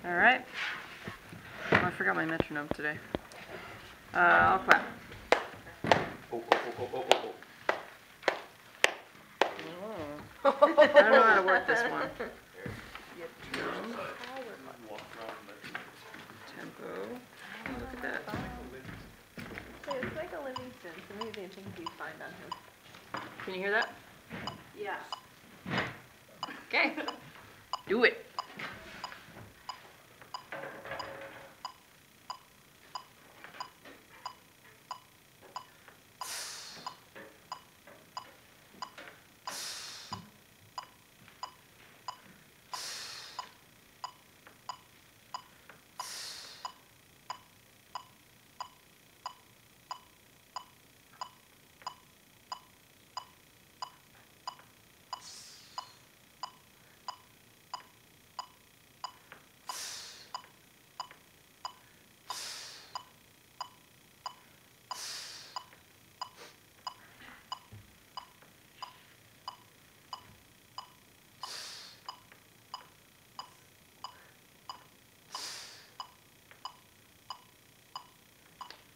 All right. Oh, I forgot my metronome today. I'll clap. Oh. I don't know how to work this one. Tempo. Oh, look at that. So it's like a Livingston, so maybe they think we find on him. Can you hear that? Yeah. Okay. Do it.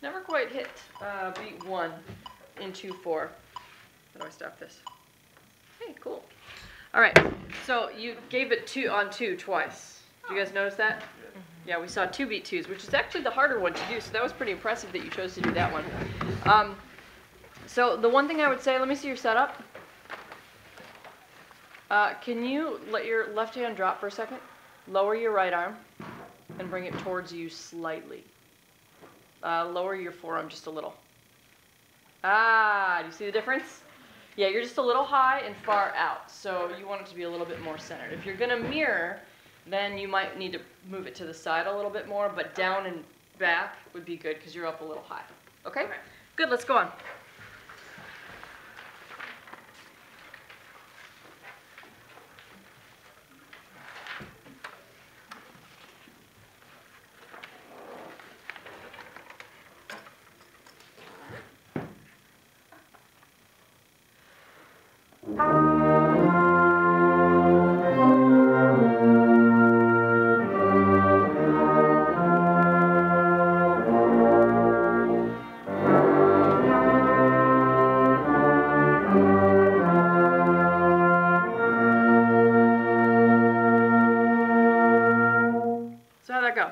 Never quite hit beat 1 in 2/4. How do I stop this? Hey, cool. All right, so you gave it 2 on 2 twice. Did you guys notice that? Yeah, we saw 2 beat 2s, which is actually the harder one to do, so that was pretty impressive that you chose to do that one. So the one thing I would say, let me see your setup. Can you let your left hand drop for a second? Lower your right arm and bring it towards you slightly. Lower your forearm just a little. Do you see the difference? Yeah, you're just a little high and far out, so you want it to be a little bit more centered. If you're going to mirror, then you might need to move it to the side a little bit more, but down and back would be good because you're up a little high. Okay? Good, let's go on. So how'd that go?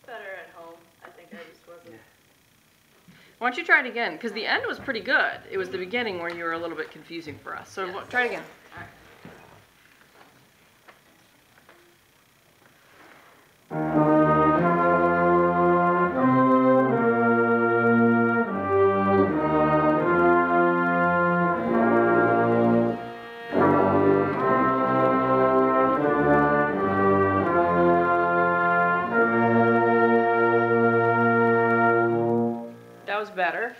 Better at home. I think I just wasn't. Why don't you try it again? Because the end was pretty good. It was the beginning where you were a little bit confusing for us. So try it again. All right. That was better.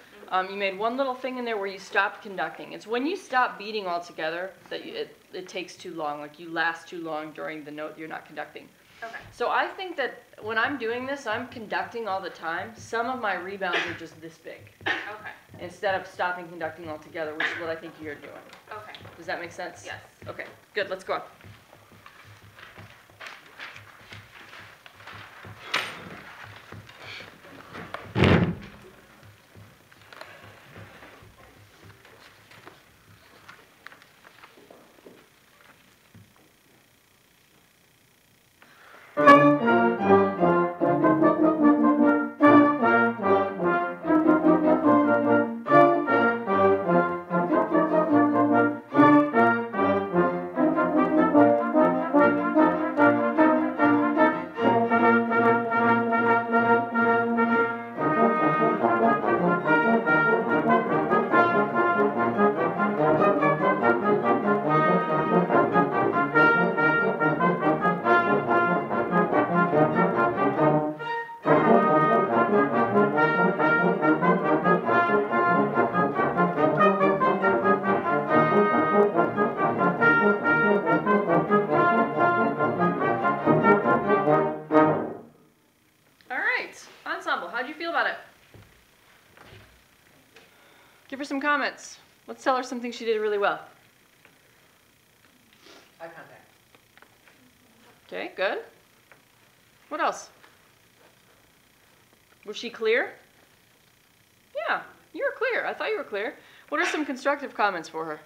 You made one little thing in there where you stopped conducting. It's when you stop beating altogether that it takes too long, like you last too long during the note you're not conducting. Okay. So I think that when I'm doing this, I'm conducting all the time. Some of my rebounds are just this big. Okay. Instead of stopping conducting altogether, which is what I think you're doing. Okay. Does that make sense? Yes. Okay, good, let's go on. How'd you feel about it? Give her some comments. Let's tell her something she did really well. Eye contact. Okay, good. What else? Was she clear? Yeah, you were clear. I thought you were clear. What are some constructive comments for her?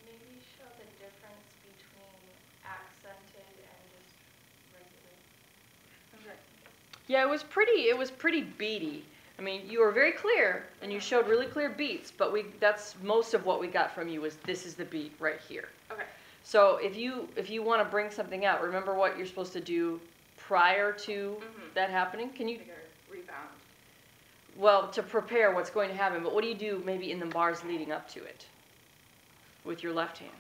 Maybe show the difference between accented and just regular. Okay. Yeah, it was pretty beady. I mean, you were very clear and you showed really clear beats, but that's most of what we got from you was this is the beat right here. Okay. So if you want to bring something out, remember what you're supposed to do prior to that happening? Can you Like a rebound. well, to prepare what's going to happen, but what do you do maybe in the bars leading up to it with your left hand?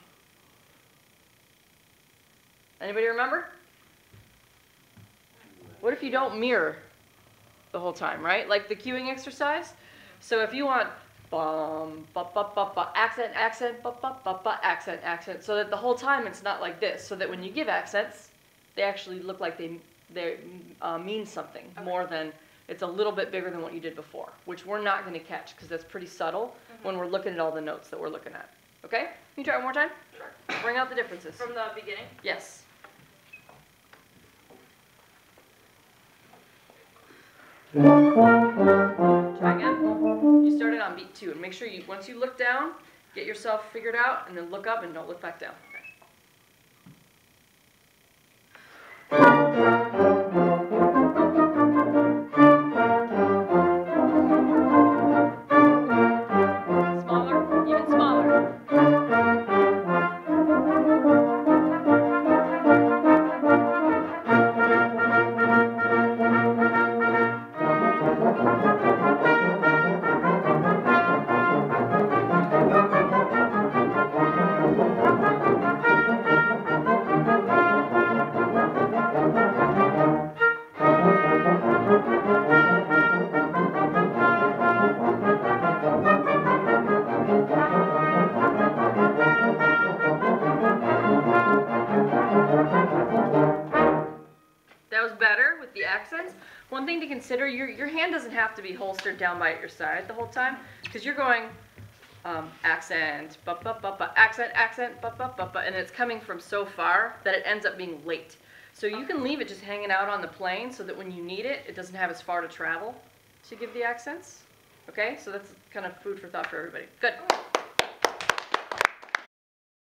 Anybody remember? What if you don't mirror the whole time, right? Like the cueing exercise. So if you want bum, ba, ba, ba, ba, accent, accent, ba, ba, ba, ba, accent, accent, so that the whole time it's not like this, so that when you give accents, they actually look like they mean something more than, it's a little bit bigger than what you did before, which we're not going to catch because that's pretty subtle when we're looking at all the notes that we're looking at. Okay? Can you try it one more time? Sure. Bring out the differences. From the beginning? Yes. Try again. You started on beat 2, and make sure once you look down, get yourself figured out, and then look up and don't look back down. Smaller, even smaller. That was better with the accents. One thing to consider, your hand doesn't have to be holstered down by your side the whole time, because you're going accent, ba ba ba ba, accent, accent, ba ba ba ba, and it's coming from so far that it ends up being late. So you can leave it just hanging out on the plane so that when you need it, it doesn't have as far to travel to give the accents. Okay, so that's kind of food for thought for everybody. Good.